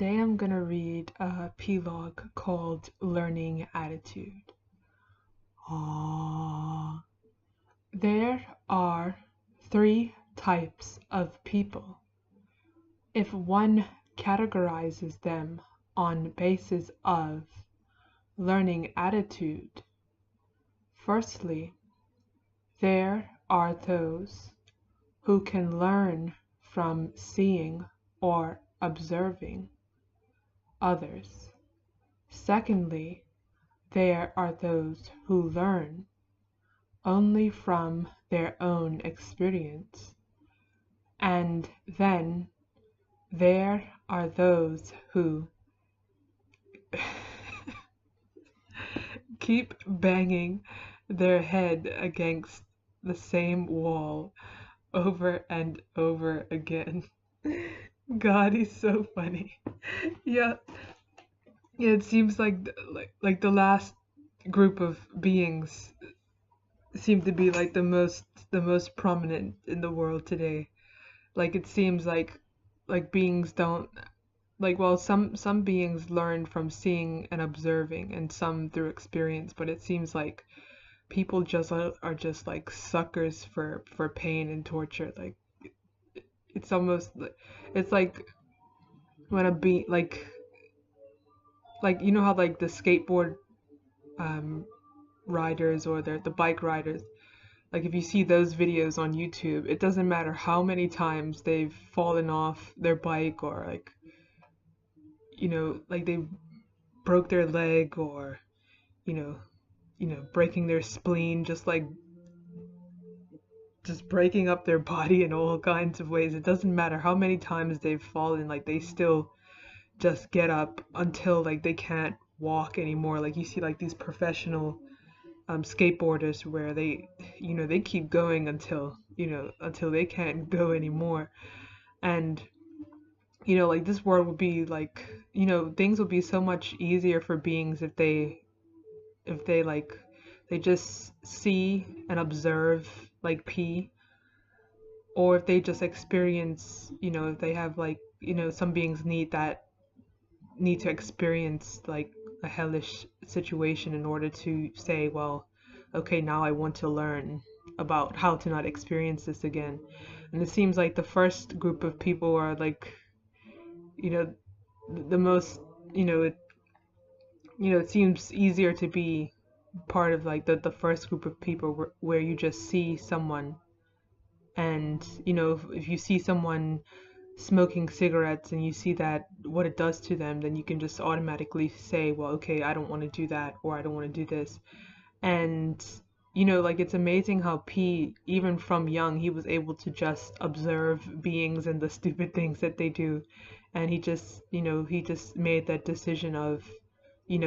Today I'm going to read a Plog called Learning Attitude. Aww. There are three types of people. If one categorizes them on basis of learning attitude, firstly, there are those who can learn from seeing or observing others. Secondly, there are those who learn only from their own experience. And then there are those who keep banging their head against the same wall over and over again. God, he's so funny. Yeah, yeah. It seems like the last group of beings seem to be like the most prominent in the world today. Like it seems like beings don't like well some beings learn from seeing and observing and some through experience, but it seems like people just are just like suckers for pain and torture. Like it's almost it's like when a be like you know how like the skateboard um riders or the bike riders, like if you see those videos on YouTube, it doesn't matter how many times they've fallen off their bike or like like they broke their leg or you know breaking their spleen, just breaking up their body in all kinds of ways. It doesn't matter how many times they've fallen, like they still just get up until like they can't walk anymore. Like you see like these professional skateboarders where they keep going until they can't go anymore. And like this world would be like, things would be so much easier for beings if they like they just see and observe like P, or if they just experience, if they have like, some beings need to experience like a hellish situation in order to say, well, okay, now I want to learn about how to not experience this again. And it seems like the first group of people are like, you know, the most, it seems easier to be part of like the first group of people where you just see someone and, if you see someone smoking cigarettes and you see that what it does to them, then you can just automatically say, well, okay, I don't want to do that, or I don't want to do this. And like it's amazing how P, even from young, he was able to just observe beings and the stupid things that they do. And he just made that decision of, he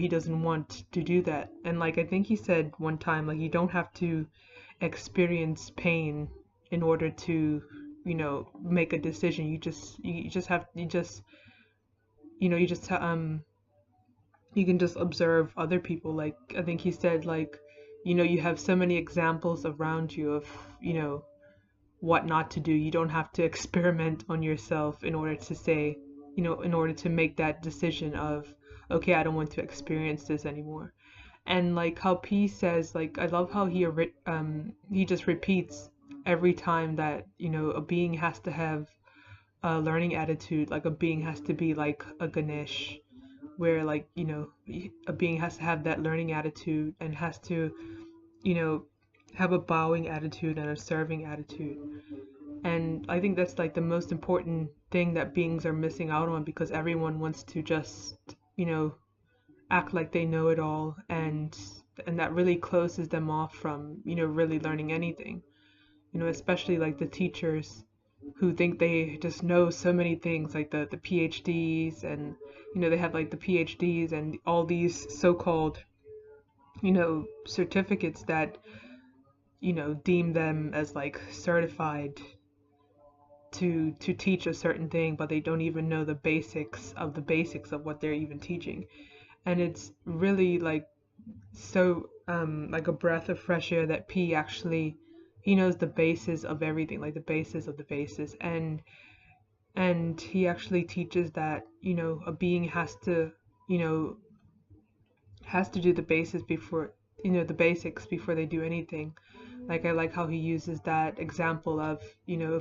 doesn't want to do that. And like I think he said one time, like you don't have to experience pain in order to make a decision. You just have you just you just you can just observe other people. Like I think he said, like you have so many examples around you of what not to do. You don't have to experiment on yourself in order to say, in order to make that decision of, okay, I don't want to experience this anymore. And like how P says, like I love how he just repeats every time that a being has to have a learning attitude. Like a being has to be like a Ganesh, where like a being has to have that learning attitude and has to you know have a bowing attitude and a serving attitude. And I think that's like the most important thing that beings are missing out on, because everyone wants to just you know act like they know it all, and that really closes them off from really learning anything. Especially like the teachers who think they just know so many things, like the PhDs, and they have like the PhDs and all these so-called certificates that deem them as like certified to teach a certain thing, but they don't even know the basics of what they're even teaching. And it's really like so like a breath of fresh air that P actually he knows the basis of everything, like the basis of the basis. And And he actually teaches that, you know, a being has to, you know, has to do the basics before, you know, the basics before they do anything. Like I like how he uses that example of, you know,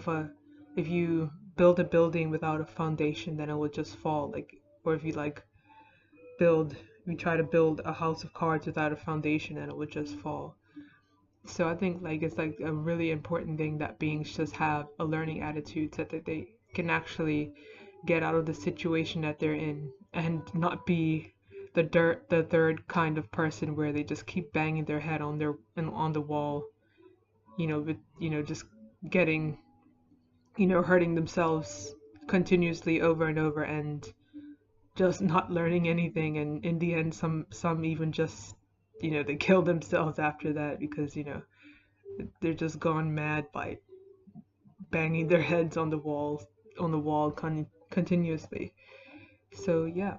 if you build a building without a foundation, then it will just fall. Like, or if you like build, you try to build a house of cards without a foundation, then it would just fall. So I think like it's like a really important thing that beings just have a learning attitude so that they can actually get out of the situation that they're in and not be the third kind of person where they just keep banging their head on their and on the wall, you know, with, you know, just getting, you know, hurting themselves continuously over and over and just not learning anything, and in the end some even just, you know, they kill themselves after that because, you know, they're just gone mad by banging their heads on the wall continuously. So yeah.